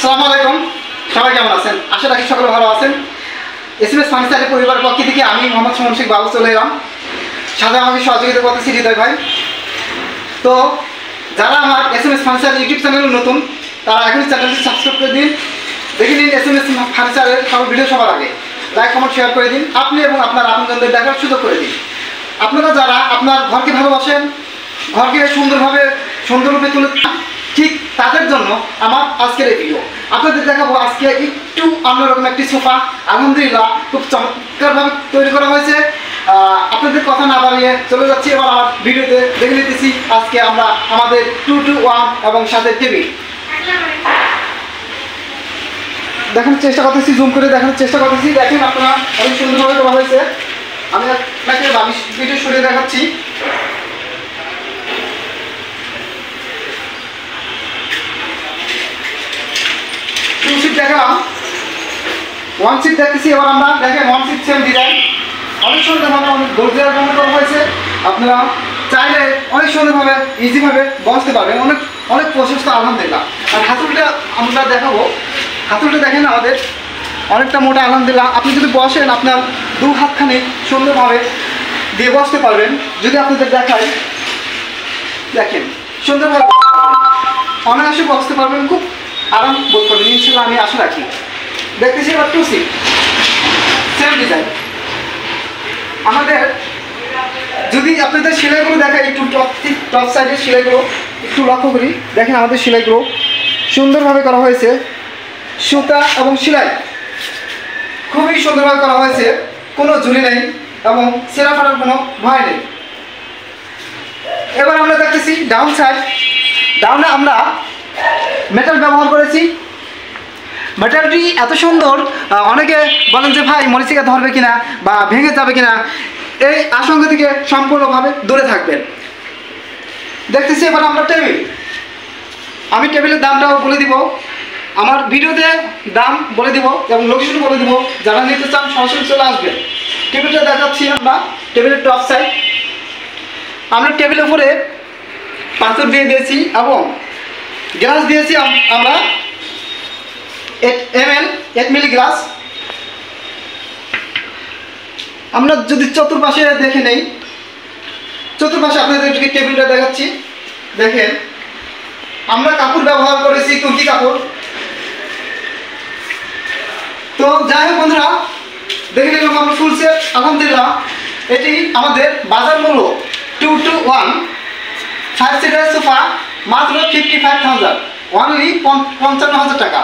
আসসালামু আলাইকুম, সবাই কেমন আছেন? আশা রাখি সকলে ভালো আছেন। এসএমএস ফার্নিচারের পরিবারের পক্ষ থেকে আমি মোহাম্মদ সুমন শেখ বাবু চলে এলাম। সাথে আমাকে সহযোগিতা করতেছি হৃদয় ভাই। তো যারা আমার এসএমএস ফার্নিচার ইউটিউব চ্যানেলে নতুন, তারা এখনই চ্যানেলটি সাবস্ক্রাইব করে দিন, দেখে নিন এসএমএস ফার্নিচারের সব ভিডিও সবার আগে। লাইক কমেন্ট শেয়ার করে দিন, আপনি এবং আপনার আপনজনদের দেখার সুযোগ করে দিন। আপনারা যারা আপনার ঘরকে ভালোবাসেন, ঘরকে সুন্দররূপে তুলে ঠিক তাদের জন্য আমার আজকের এই ভিডিও। আপনাদের দেখাবো আজকে একটু অন্যরকম একটি সোফা, আলহামদুলিল্লাহ খুব চমৎকারভাবে তৈরি করা হয়েছে। আপনাদের কথা না বাড়িয়ে চলে যাচ্ছি এবার আমার ভিডিওতে, দেখে নিতেছি আজকে আমরা আমাদের 2-2-1 এবং সাথে টেবিল দেখানোর চেষ্টা করতেছি, জুম করে দেখানোর চেষ্টা করতেছি। দেখেন আপনারা অনেক সুন্দরভাবে করা হয়েছে। আমি আপনাকে ভিডিও সরিয়ে দেখাচ্ছি। টু সিট দেখালাম, ওয়ান সিট দেখতেছি এবার আমরা। দেখেন ওয়ান সিট সেম ডিজাইন, অনেক সুন্দরভাবে অনেক গর্জিয়াস করা হয়েছে। আপনারা চাইলে অনেক সুন্দরভাবে ইজিভাবে বসতে পারবেন, অনেক অনেক প্রশস্ত, আলহামদুলিল্লাহ। আর হাতুলটা আমরা দেখাবো, হাতুলটা দেখেন আমাদের অনেকটা মোটা, আলহামদুলিল্লাহ। আপনি যদি বসেন আপনার দু হাতখানি সুন্দরভাবে দিয়ে বসতে পারবেন। যদি আপনাদের দেখাই, দেখেন সুন্দরভাবে অনায়াসে বসতে পারবেন, খুব আরাম বোধ করবেন ইনশাল্লাহ, আমি আশা রাখি। দেখতেছি এবার টু সিট সেম ডিজাইন। আমাদের যদি আপনাদের সেলাইগুলো দেখাই, একটু টপ সাইডের সেলাইগুলো একটু লক্ষ্য করি। দেখেন আমাদের সেলাইগুলো সুন্দরভাবে করা হয়েছে, সুতা এবং সেলাই খুবই সুন্দরভাবে করা হয়েছে, কোনো ঝুলি নেই এবং সেরা ফাটার কোনো ভয় নেই। এবার আমরা দেখতেছি ডাউন সাইড। ডাউনে আমরা মেটাল ব্যবহার করেছি। মেটালটি এত সুন্দর, অনেকে বলেন যে ভাই মরিচিকা ধরবে কিনা বা ভেঙে যাবে কিনা, এই আশঙ্কা থেকে সম্পূর্ণভাবে দূরে থাকবেন। দেখতেছি এবার আমরা টেবিল। আমি টেবিলের দামটাও বলে দিব, আমার ভিডিওতে দাম বলে দিব এবং লোকেশন বলে দিব। যারা নিতে চান সরাসরি চলে আসবেন। টেবিলটা দেখাচ্ছি আমরা, টেবিলের টপ সাইড। আমরা টেবিলের উপরে পাথর দিয়ে দিয়েছি এবং গ্লাস দিয়েছি আমরা 8 মিলি গ্লাস। আমরা যদি চতুর্পাশে দেখে নেই, চতুর্পাশে আপনাদেরকে টেবিলটা দেখাচ্ছি। দেখেন আমরা কাপড় ব্যবহার করেছি তুর্কি কাপড়। তো যাই হোক বন্ধুরা, দেখে নিলাম আমরা ফুল সেট, আলহামদুলিল্লাহ। এটি আমাদের বাজার মূল্য 2-2-1 5 সিটার সোফা মাত্র 55,000, অনলি 55,000 টাকা।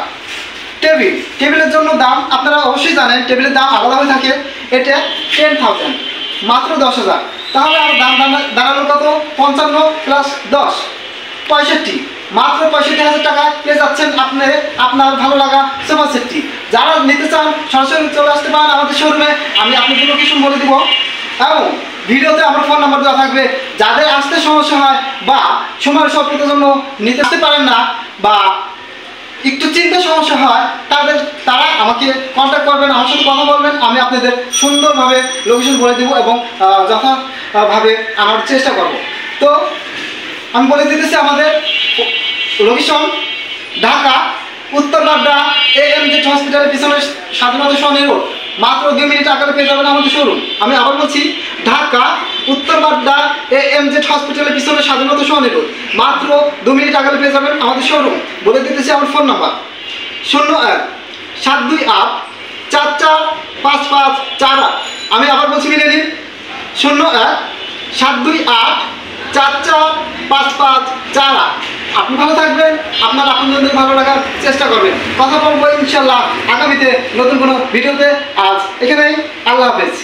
টেবিলের জন্য দাম আপনারা অবশ্যই জানেন, টেবিলের দাম আলাদা হয়ে থাকে। এটা 10,000, মাত্র 10,000। তাহলে আমার দাম দাঁড়ালো কত? 55 প্লাস 10 65, মাত্র 65,000 টাকায় পেয়ে যাচ্ছেন আপনি আপনার ভালো লাগা সোফা সেটটি। যারা নিতে চান সরাসরি চলে আসতে পারেন আমাদের শোরুমে। আমি আপনাদের লোকেশন বলে দিব এবং ভিডিওতে আমার ফোন নাম্বার দেওয়া থাকবে। যাদের আসতে সমস্যা হয় বা সময় স্বল্পতার জন্য নিতে আসতে পারেন না বা একটু চিন্তা সমস্যা হয়, তারা আমাকে কন্ট্যাক্ট করবেন, আমার সাথে কথা বলবেন। আমি আপনাদের সুন্দরভাবে লোকেশন বলে দেবো এবং যথাভাবে আমার চেষ্টা করব। তো আমি বলে দিতেছি আমাদের লোকেশন ঢাকা উত্তর বাড্ডা AMZ হসপিটালের পিছনে স্বাধীনতা সরণি রোড। মাত্র 2 মিনিট আগে পেয়ে যাবেন আমাদের শোরুম। আমি আবার বলছি, ঢাকা উত্তর বাড্ডা AMZ হসপিটালের পিছনে স্বাধীনতা সরণি রোড। মাত্র 2 মিনিট আগে পেয়ে যাবেন আমাদের শোরুম। বলে দিতেছি আমার ফোন নাম্বার 01-728-445548। আমি আবার বলছি, মিলে নিন 01-728-445548। আপনি ভালো থাকবেন, আপনার আপনজনদের ভালো লাগার চেষ্টা করবেন। কথা বলবো ইনশাল্লাহ আগামীতে নতুন কোনো ভিডিওতে। আজ এখানেই, আল্লাহ হাফেজ।